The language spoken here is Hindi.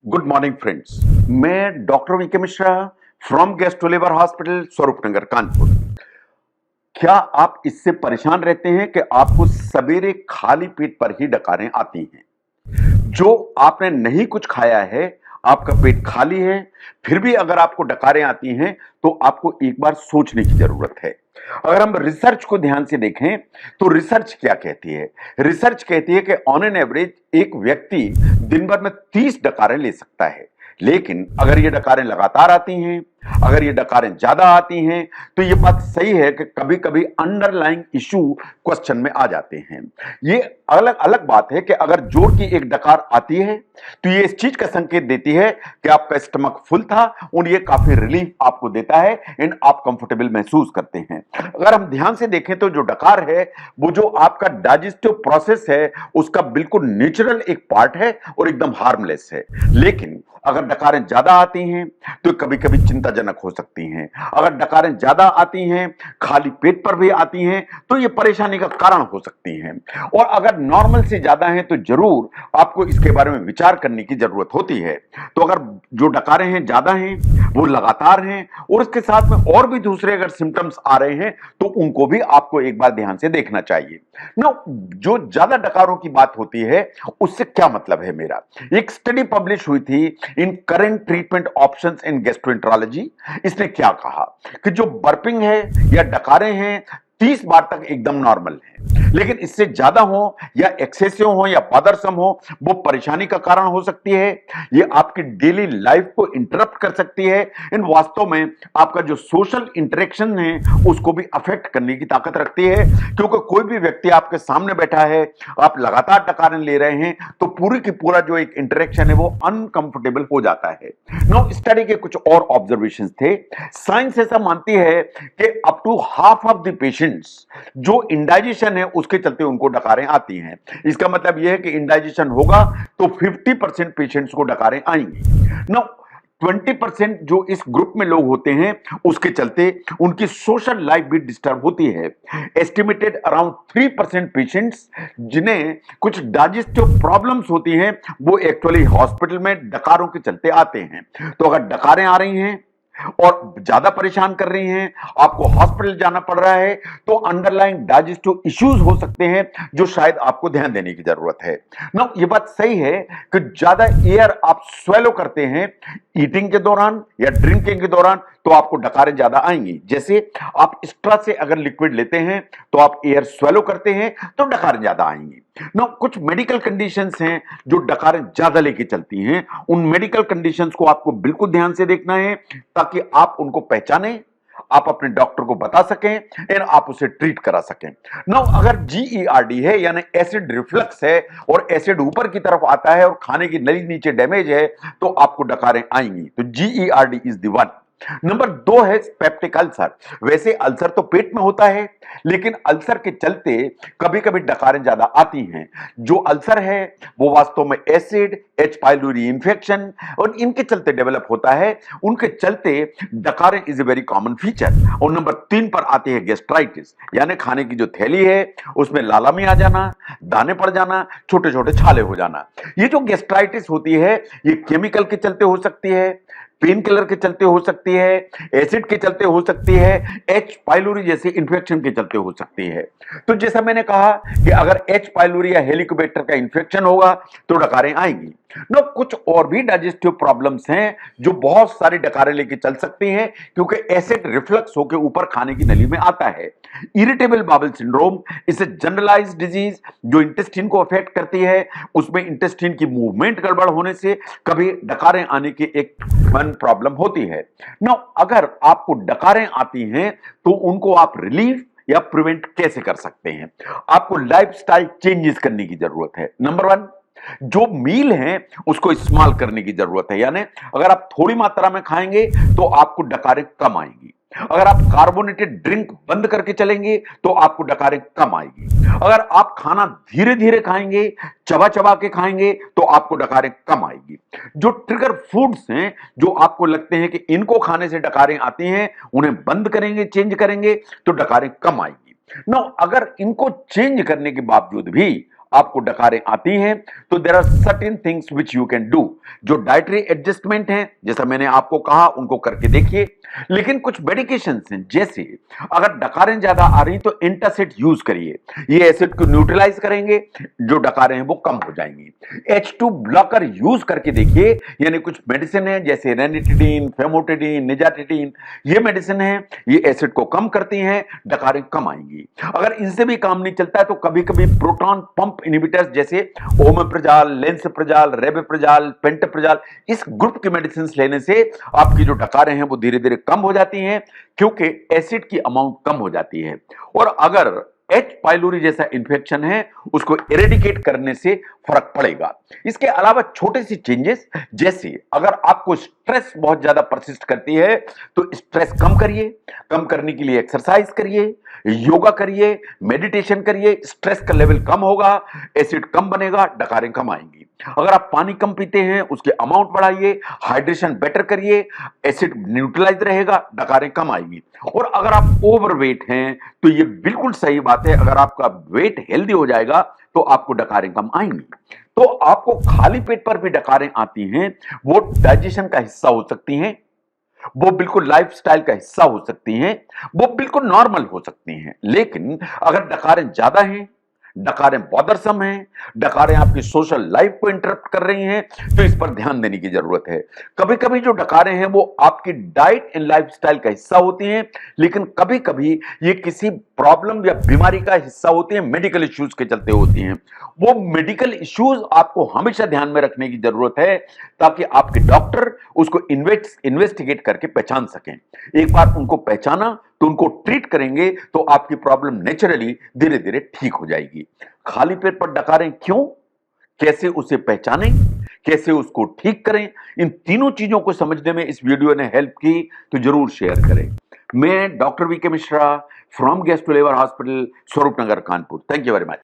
Good morning friends. मैं doctor VK Mishra from gastro hospital Swaroopnagar Kanpur. क्या आप इससे परेशान रहते हैं कि आपको सवेरे खाली पेट पर ही डकारें आती हैं? जो आपने नहीं कुछ खाया है, आपका पेट खाली है, फिर भी अगर आपको डकारें आती हैं तो आपको एक बार सोचने की जरूरत है। अगर हम रिसर्च को ध्यान से देखें तो रिसर्च क्या कहती है? रिसर्च कहती है कि ऑन एन एवरेज एक व्यक्ति दिन भर में 30 डकारें ले सकता है। लेकिन अगर ये डकारें लगातार आती हैं, अगर ये डकारें ज्यादा आती हैं, तो ये बात सही है कि कभी कभी अंडरलाइंग इशू क्वेश्चन में आ जाते हैं। ये अलग अलग बात है कि अगर जोर की एक डकार आती है तो ये इस चीज का संकेत देती है कि आपका स्टमक फुल था और ये काफी रिलीफ आपको देता है एंड आप कंफर्टेबल महसूस करते हैं। अगर हम ध्यान से देखें तो जो डकार है वो जो आपका डाइजेस्टिव प्रोसेस है उसका बिल्कुल नेचुरल एक पार्ट है और एकदम हार्मलेस है। लेकिन अगर डकारें ज्यादा आती हैं तो कभी कभी चिंताजनक हो सकती हैं। अगर डकारें ज्यादा आती हैं, खाली पेट पर भी आती हैं, तो ये परेशानी का कारण हो सकती हैं। और अगर नॉर्मल से ज्यादा हैं तो जरूर आपको इसके बारे में विचार करने की जरूरत होती है। तो अगर जो डकारें हैं ज्यादा हैं, वो लगातार हैं और उसके साथ में और भी दूसरे अगर सिम्टम्स आ रहे हैं तो उनको भी आपको एक बार ध्यान से देखना चाहिए। नो, जो ज्यादा डकारों की बात होती है उससे क्या मतलब है मेरा? एक स्टडी पब्लिश हुई थी in current treatment options in gastroenterology. इसने क्या कहा कि जो बर्पिंग है या डकारें हैं 30 बार तक एकदम नॉर्मल है, लेकिन इससे ज्यादा हो या एक्सेसिव हो या बदरसम हो वो परेशानी का कारण हो सकती है। ये आपकी डेली लाइफ को इंटरप्ट कर सकती है। इन वास्तव में आपका जो सोशल इंटरेक्शन है उसको भी अफेक्ट करने की ताकत रखती है, क्योंकि कोई भी व्यक्ति आपके सामने बैठा है, आप लगातार डकारें ले रहे हैं तो पूरी की पूरा जो एक इंटरेक्शन है वो अनकंफर्टेबल हो जाता है। नो, स्टडी के कुछ और ऑब्जर्वेशंस थे। साइंस ऐसा मानती है कि up to half of the patients जो इंडाइजेशन है उसके चलते उनको डकारें आती हैं। इसका मतलब यह है कि इंडाइजेशन होगा तो 50% पेशेंट्स को डकारें आएंगी। नो, 20% जो इस ग्रुप में लोग होते हैं उसके चलते उनकी सोशल लाइफ भी डिस्टर्ब होती है। एस्टिमेटेड अराउंड 3% पेशेंट्स जिन्हें कुछ डाइजेस्टिव प्रॉब्लम्स होती हैं वो एक्चुअली हॉस्पिटल में डकारों के चलते आते हैं। तो अगर डकारें आ रही हैं और ज्यादा परेशान कर रही हैं, आपको हॉस्पिटल जाना पड़ रहा है, तो अंडरलाइंग डाइजेस्टिव इश्यूज हो सकते हैं जो शायद आपको ध्यान देने की जरूरत है। ना, ये बात सही है कि ज्यादा एयर आप स्वेलो करते हैं ईटिंग के दौरान या ड्रिंकिंग के दौरान तो आपको डकारें ज्यादा आएंगी। जैसे आप स्ट्रा से अगर लिक्विड लेते हैं तो आप एयर स्वेलो करते हैं तो डकारें ज्यादा आएंगी। नो, कुछ मेडिकल कंडीशंस हैं जो डकारें ज्यादा लेके चलती हैं। उन मेडिकल कंडीशंस को आपको बिल्कुल ध्यान से देखना है ताकि आप उनको पहचानें, आप अपने डॉक्टर को बता सकें और आप उसे ट्रीट करा सकें। नो, अगर जीईआरडी है यानी एसिड रिफ्लक्स है और एसिड ऊपर की तरफ आता है और खाने की नली नीचे डैमेज है तो आपको डकारें आएंगी। तो GERD is the one. Number 2 है पेप्टिक अल्सर। वैसे अल्सर तो पेट में होता है, लेकिन अल्सर के चलते कभी कभी डकारें ज्यादा आती हैं। जो अल्सर है वो वास्तव में एसिड, एच पाइलोरी इंफेक्शन और इनके चलते डेवलप होता है। उनके चलते डकारें is a very common feature. और नंबर 3 पर आती है गैस्ट्राइटिस, यानी खाने की जो थैली है उसमें लालामी आ जाना, दाने पड़ जाना, छोटे छोटे छाले हो जाना। ये जो गैस्ट्राइटिस होती है ये केमिकल के चलते हो सकती है, पेन किलर के चलते हो सकती है, एसिड के चलते हो सकती है, एच पाइलोरी जैसे इंफेक्शन के चलते हो सकती है। तो जैसा मैंने कहा कि अगर एच पाइलोरी या हेलिकोबैक्टर का इंफेक्शन होगा तो डकारें आएंगी। नो, कुछ और भी डाइजेस्टिव प्रॉब्लम्स हैं जो बहुत सारी डकारें लेके चल सकती हैं, क्योंकि एसिड रिफ्लक्स होकर ऊपर खाने की नली में आता है। Irritable bowel syndrome is a generalized disease जो इंटेस्टाइन को अफेक्ट करती है। उसमें इंटेस्टाइन की मूवमेंट गड़बड़ होने से कभी डकारें आने की एक प्रॉब्लम होती है। नो, अगर आपको डकारें आती हैं तो उनको आप रिलीफ या प्रिवेंट कैसे कर सकते हैं? आपको लाइफस्टाइल चेंजेस करने की जरूरत है। नंबर 1, जो मील है उसको इस्तेमाल करने की जरूरत है। यानी अगर आप थोड़ी मात्रा में खाएंगे तो आपको डकारें कम आएंगी। अगर आप कार्बोनेटेड ड्रिंक बंद करके चलेंगे तो आपको डकारें कम आएगी। अगर आप खाना धीरे धीरे खाएंगे, चबा चबा के खाएंगे तो आपको डकारें कम आएगी। जो ट्रिगर फूड्स हैं जो आपको लगते हैं कि इनको खाने से डकारें आती हैं, उन्हें बंद करेंगे, चेंज करेंगे तो डकारें कम आएगी। नो, अगर इनको चेंज करने के बावजूद भी आपको डकारें आती हैं तो there are certain things which you can do. जो डाइटरी एडजस्टमेंट हैं, जैसा मैंने आपको कहा, उनको करके देखिए। लेकिन कुछ मेडिकेशंस हैं, जैसे अगर डकारें ज्यादा आ रही तो एंटासिड यूज करिए। ये एसिड को न्यूट्रलाइज करेंगे, जो डकारें हैं वो कम हो जाएंगी। H2 ब्लॉकर यूज करके देखिए, यानी कुछ मेडिसिन है जैसे रेनिटिडीन, फेमोटिडीन, निजाटिडीन, ये मेडिसिन है, ये एसिड को कम करती हैं, डकारें कम आएंगी। अगर इनसे भी काम नहीं चलता है तो कभी कभी प्रोटॉन पंप इनहिबिटर्स जैसे ओमेप्रोजाल, लेंसोप्रोजाल, रेबेप्रोजाल, पेंटोप्रोजाल, इस ग्रुप की मेडिसिन लेने से आपकी जो डकारें हैं वो धीरे धीरे कम हो जाती हैं, क्योंकि एसिड की अमाउंट कम हो जाती है। और अगर एच पाइलोरी जैसा इंफेक्शन है, उसको इरेडिकेट करने से फर्क पड़ेगा। इसके अलावा छोटे सी चेंजेस, जैसे अगर आपको स्ट्रेस बहुत ज्यादा परसिस्ट करती है तो स्ट्रेस कम करिए। कम करने के लिए एक्सरसाइज करिए, योगा करिए, मेडिटेशन करिए, स्ट्रेस का लेवल कम होगा, एसिड कम बनेगा, डकारें कम आएंगी। अगर आप पानी कम पीते हैं, उसके अमाउंट बढ़ाइए, हाइड्रेशन बेटर करिए, एसिड न्यूट्रलाइज रहेगा, डकारें कम आएंगी। और अगर आप ओवरवेट हैं तो ये बिल्कुल सही बात है, अगर आपका वेट हेल्दी हो जाएगा तो आपको डकारें कम आएंगी। तो आपको खाली पेट पर भी डकारें आती हैं, वो डाइजेशन का हिस्सा हो सकती हैं, वो बिल्कुल लाइफस्टाइल का हिस्सा हो सकती हैं, वो बिल्कुल नॉर्मल हो सकती हैं। लेकिन अगर डकारें ज्यादा हैं, डकारें बॉदरसम हैं, डकारें आपकी सोशल लाइफ को इंटरप्ट कर रही हैं, तो इस पर ध्यान देने की जरूरत है। कभी कभी जो डकारें हैं वो आपकी डाइट एंड लाइफस्टाइल का हिस्सा होती हैं, लेकिन कभी कभी ये किसी प्रॉब्लम या बीमारी का हिस्सा होती है, मेडिकल इश्यूज के चलते होती हैं। वो मेडिकल इश्यूज आपको हमेशा ध्यान में रखने की जरूरत है, ताकि आपके डॉक्टर उसको इन्वेस्टिगेट करके पहचान सकें। एक बार उनको पहचाना तो उनको ट्रीट करेंगे तो आपकी प्रॉब्लम नेचुरली धीरे धीरे ठीक हो जाएगी। खाली पेट पर डकारें क्यों, कैसे उसे पहचानें, कैसे उसको ठीक करें, इन तीनों चीजों को समझने में इस वीडियो ने हेल्प की तो जरूर शेयर करें। मैं doctor VK Mishra from gastro liver hospital, Swaroop Nagar, Kanpur. Thank you very much.